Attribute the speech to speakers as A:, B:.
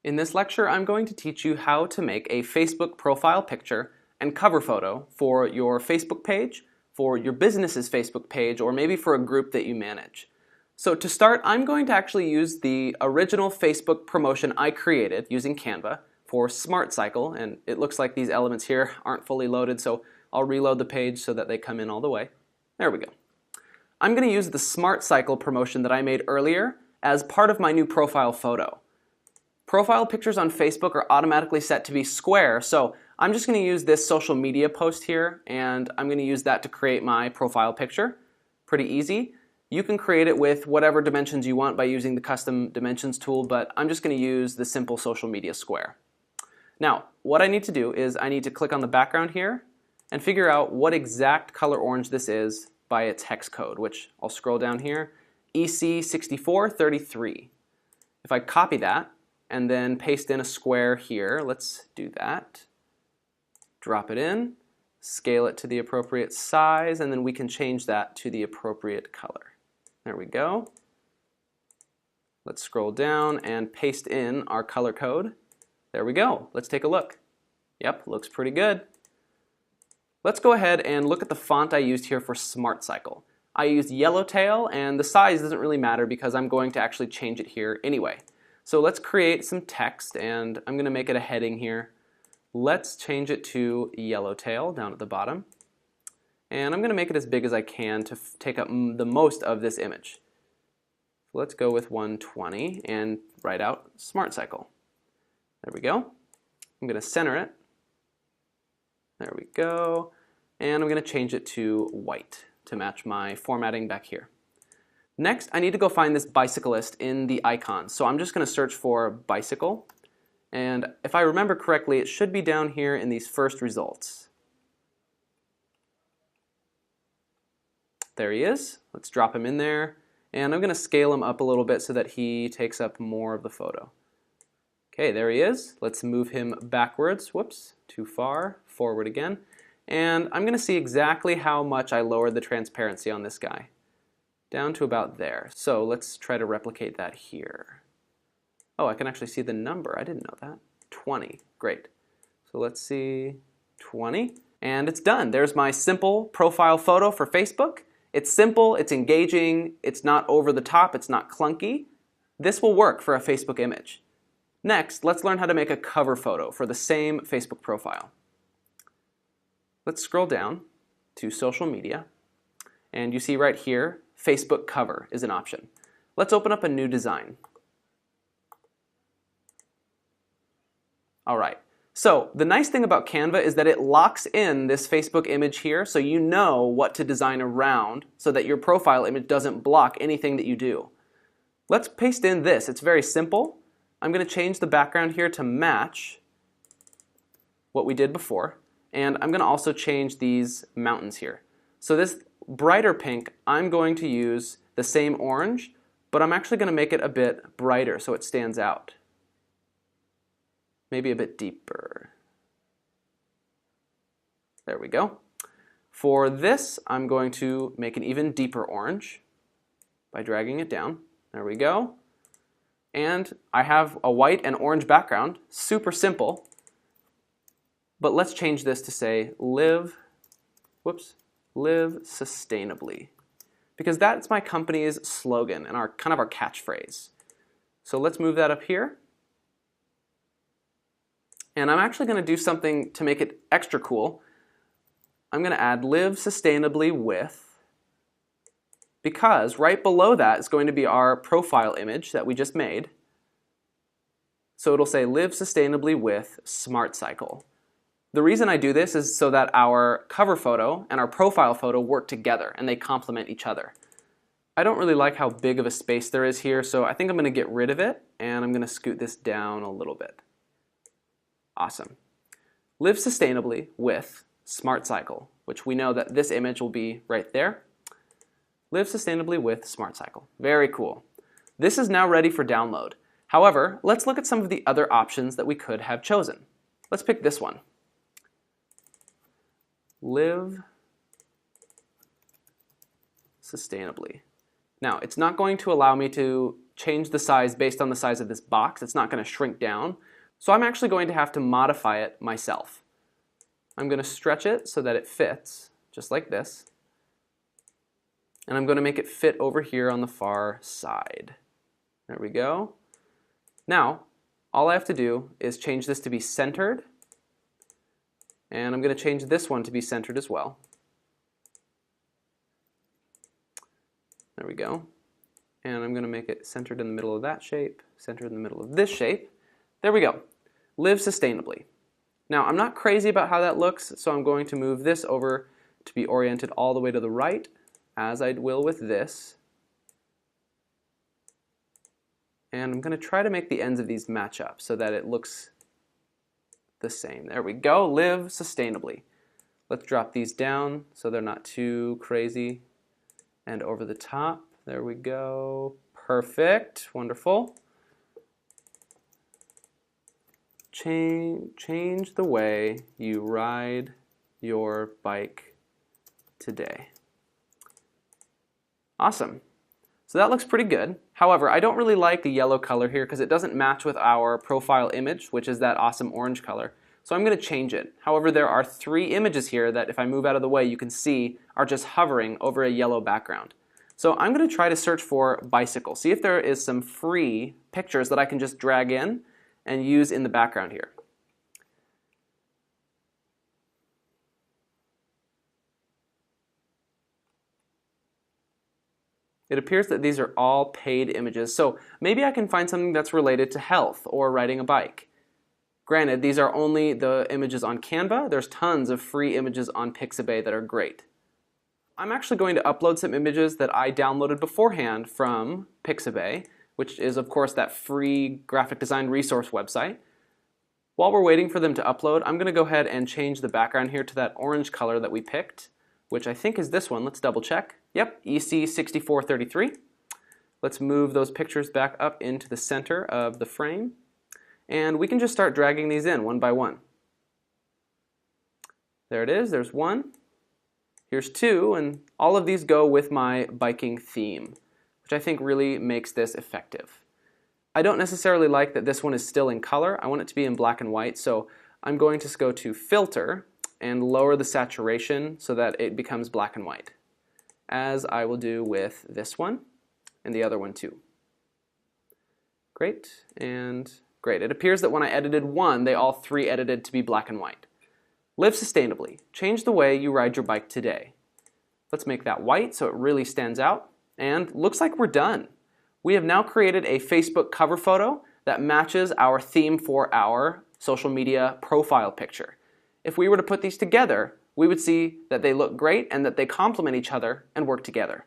A: In this lecture, I'm going to teach you how to make a Facebook profile picture and cover photo for your Facebook page, for your business's Facebook page, or maybe for a group that you manage. So to start, I'm going to actually use the original Facebook promotion I created using Canva for Smart Cycle, and it looks like these elements here aren't fully loaded, so I'll reload the page so that they come in all the way. There we go. I'm going to use the Smart Cycle promotion that I made earlier as part of my new profile photo. Profile pictures on Facebook are automatically set to be square, so I'm just going to use this social media post here, and I'm going to use that to create my profile picture. Pretty easy. You can create it with whatever dimensions you want by using the custom dimensions tool, but I'm just going to use the simple social media square. Now, what I need to do is I need to click on the background here and figure out what exact color orange this is by its hex code, which I'll scroll down here, EC6433. If I copy that and then paste in a square here, let's do that. Drop it in, scale it to the appropriate size, and then we can change that to the appropriate color. There we go. Let's scroll down and paste in our color code. There we go. Let's take a look. Yep, looks pretty good. Let's go ahead and look at the font I used here for Smart Cycle. I used Yellowtail, and the size doesn't really matter because I'm going to actually change it here anyway. So let's create some text, and I'm going to make it a heading here. Let's change it to Yellowtail down at the bottom. And I'm going to make it as big as I can to take up the most of this image. So let's go with 120 and write out Smart Cycle. There we go. I'm going to center it. There we go. And I'm going to change it to white to match my formatting back here. Next, I need to go find this bicyclist in the icons. So I'm just going to search for bicycle. And if I remember correctly, it should be down here in these first results. There he is. Let's drop him in there. And I'm going to scale him up a little bit so that he takes up more of the photo. Okay, there he is. Let's move him backwards. Whoops, too far. Forward again. And I'm going to see exactly how much I lowered the transparency on this guy. Down to about there. So let's try to replicate that here. Oh, I can actually see the number. I didn't know that. 20. Great. So let's see. 20. And it's done. There's my simple profile photo for Facebook. It's simple, it's engaging, it's not over the top, it's not clunky. This will work for a Facebook image. Next, let's learn how to make a cover photo for the same Facebook profile. Let's scroll down to social media, and you see right here, Facebook cover is an option. Let's open up a new design. All right. So the nice thing about Canva is that it locks in this Facebook image here so you know what to design around so that your profile image doesn't block anything that you do. Let's paste in this. It's very simple. I'm going to change the background here to match what we did before. And I'm going to also change these mountains here. So this brighter pink, I'm going to use the same orange, but I'm actually going to make it a bit brighter so it stands out. Maybe a bit deeper. There we go. For this, I'm going to make an even deeper orange by dragging it down. There we go. And I have a white and orange background. Super simple. But let's change this to say live sustainably. Because that's my company's slogan and kind of our catchphrase. So let's move that up here. And I'm actually going to do something to make it extra cool. I'm going to add live sustainably with, because right below that is going to be our profile image that we just made. So it'll say live sustainably with Smart Cycle. The reason I do this is so that our cover photo and our profile photo work together and they complement each other. I don't really like how big of a space there is here, so I think I'm going to get rid of it and I'm going to scoot this down a little bit. Awesome. Live sustainably with Smart Cycle, which we know that this image will be right there. Live sustainably with Smart Cycle. Very cool. This is now ready for download. However, let's look at some of the other options that we could have chosen. Let's pick this one. Live sustainably. Now, it's not going to allow me to change the size based on the size of this box. It's not going to shrink down. So I'm actually going to have to modify it myself. I'm going to stretch it so that it fits, just like this. And I'm going to make it fit over here on the far side. There we go. Now, all I have to do is change this to be centered. And I'm going to change this one to be centered as well. There we go. And I'm going to make it centered in the middle of that shape, centered in the middle of this shape. There we go. Live sustainably. Now, I'm not crazy about how that looks, so I'm going to move this over to be oriented all the way to the right, as I will with this. And I'm going to try to make the ends of these match up so that it looks the same. There we go. Live sustainably. Let's drop these down so they're not too crazy and over the top. There we go. Perfect. Wonderful. Change the way you ride your bike today. Awesome. So that looks pretty good. However, I don't really like the yellow color here because it doesn't match with our profile image, which is that awesome orange color. So I'm going to change it. However, there are 3 images here that if I move out of the way, you can see are just hovering over a yellow background. So I'm going to try to search for bicycle. See if there is some free pictures that I can just drag in and use in the background here. It appears that these are all paid images, so maybe I can find something that's related to health or riding a bike. Granted, these are only the images on Canva. There's tons of free images on Pixabay that are great. I'm actually going to upload some images that I downloaded beforehand from Pixabay, which is of course that free graphic design resource website. While we're waiting for them to upload, I'm going to go ahead and change the background here to that orange color that we picked, which I think is this one. Let's double check. Yep, EC6433. Let's move those pictures back up into the center of the frame, and we can just start dragging these in one by one. There it is. There's 1. Here's 2, and all of these go with my biking theme, which I think really makes this effective. I don't necessarily like that this one is still in color. I want it to be in black and white, so I'm going to go to Filter and lower the saturation so that it becomes black and white, as I will do with this one and the other one too. Great, and great. It appears that when I edited one, they all 3 edited to be black and white. Live sustainably. Change the way you ride your bike today. Let's make that white so it really stands out, and looks like we're done. We have now created a Facebook cover photo that matches our theme for our social media profile picture. If we were to put these together, we would see that they look great and that they complement each other and work together.